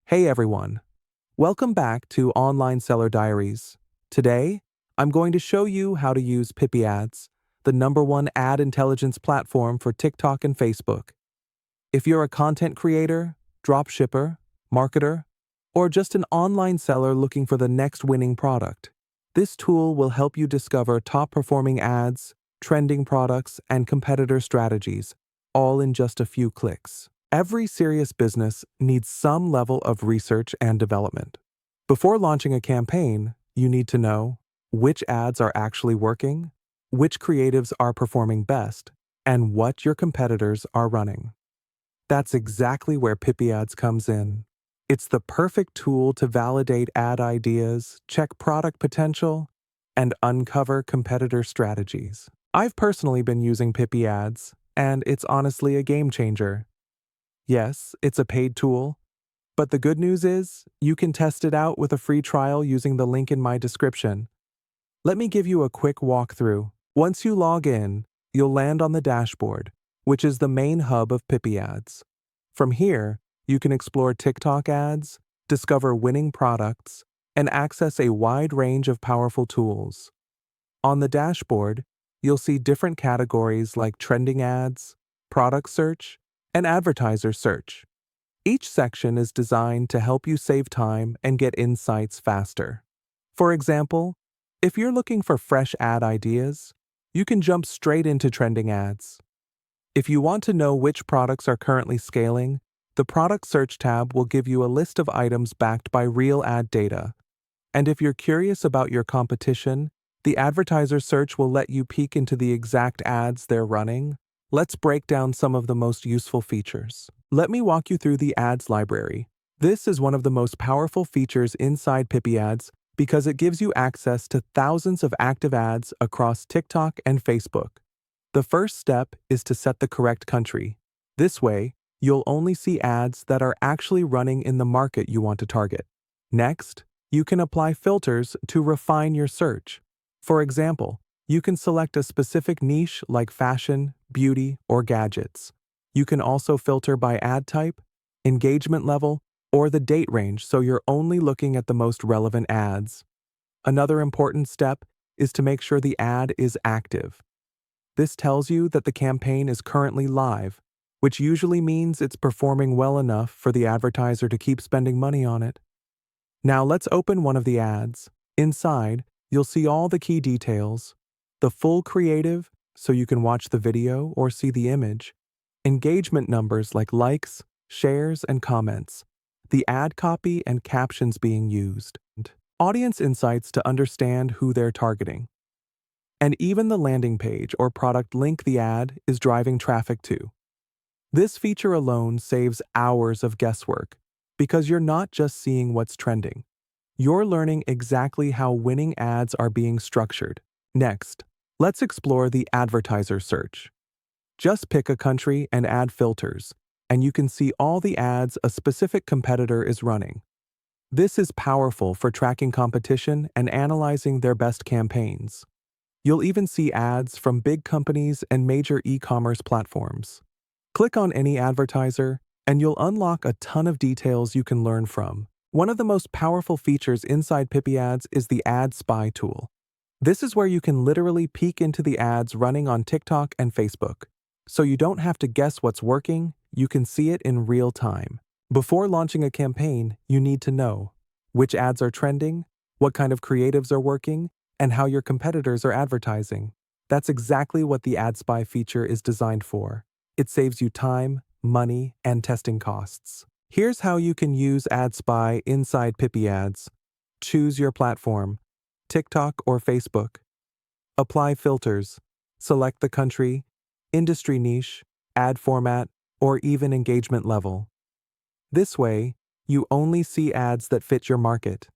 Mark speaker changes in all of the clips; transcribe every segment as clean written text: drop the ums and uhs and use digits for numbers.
Speaker 1: Hey everyone, welcome back to Online Seller Diaries. Today, I'm going to show you how to use Pipiads, the #1 ad intelligence platform for TikTok and Facebook. If you're a content creator, dropshipper, marketer, or just an online seller looking for the next winning product, this tool will help you discover top-performing ads, trending products, and competitor strategies, all in just a few clicks. Every serious business needs some level of research and development. Before launching a campaign, you need to know which ads are actually working, which creatives are performing best, and what your competitors are running. That's exactly where Pipiads comes in. It's the perfect tool to validate ad ideas, check product potential, and uncover competitor strategies. I've personally been using Pipiads, and it's honestly a game changer. Yes, it's a paid tool, but the good news is you can test it out with a free trial using the link in my description. Let me give you a quick walkthrough. Once you log in, you'll land on the dashboard, which is the main hub of Pipiads. From here, you can explore TikTok ads, discover winning products, and access a wide range of powerful tools. On the dashboard, you'll see different categories like trending ads, product search, and advertiser search. Each section is designed to help you save time and get insights faster. For example, if you're looking for fresh ad ideas, you can jump straight into trending ads. If you want to know which products are currently scaling, the Product Search tab will give you a list of items backed by real ad data. And if you're curious about your competition, the Advertiser Search will let you peek into the exact ads they're running. Let's break down some of the most useful features. Let me walk you through the ads library. This is one of the most powerful features inside Pipiads because it gives you access to thousands of active ads across TikTok and Facebook. The first step is to set the correct country. This way, you'll only see ads that are actually running in the market you want to target. Next, you can apply filters to refine your search. For example, you can select a specific niche like fashion, beauty, or gadgets. You can also filter by ad type, engagement level, or the date range so you're only looking at the most relevant ads. Another important step is to make sure the ad is active. This tells you that the campaign is currently live, which usually means it's performing well enough for the advertiser to keep spending money on it. Now let's open one of the ads. Inside, you'll see all the key details, the full creative, so you can watch the video or see the image, engagement numbers like likes, shares, and comments, the ad copy and captions being used, audience insights to understand who they're targeting, and even the landing page or product link the ad is driving traffic to. This feature alone saves hours of guesswork because you're not just seeing what's trending. You're learning exactly how winning ads are being structured. Next, let's explore the advertiser search. Just pick a country and add filters, and you can see all the ads a specific competitor is running. This is powerful for tracking competition and analyzing their best campaigns. You'll even see ads from big companies and major e-commerce platforms. Click on any advertiser, and you'll unlock a ton of details you can learn from. One of the most powerful features inside Pipiads is the Ad Spy tool. This is where you can literally peek into the ads running on TikTok and Facebook. So you don't have to guess what's working, you can see it in real time. Before launching a campaign, you need to know which ads are trending, what kind of creatives are working, and how your competitors are advertising. That's exactly what the Ad Spy feature is designed for. It saves you time, money, and testing costs. Here's how you can use Ad Spy inside Pipiads. Choose your platform, TikTok or Facebook. Apply filters. Select the country, industry niche, ad format, or even engagement level. This way, you only see ads that fit your market.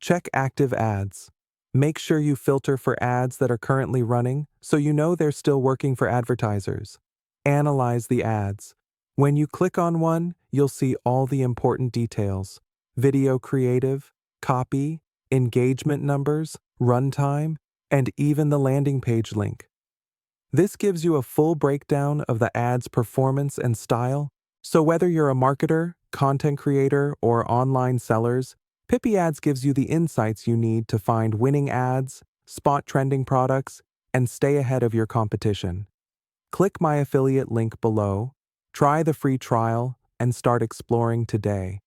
Speaker 1: Check active ads. Make sure you filter for ads that are currently running so you know they're still working for advertisers. Analyze the ads. When you click on one, you'll see all the important details: video creative, copy, engagement numbers, runtime, and even the landing page link. This gives you a full breakdown of the ad's performance and style, so whether you're a marketer, content creator, or online sellers, Pipiads gives you the insights you need to find winning ads, spot trending products, and stay ahead of your competition. Click my affiliate link below, try the free trial, and start exploring today.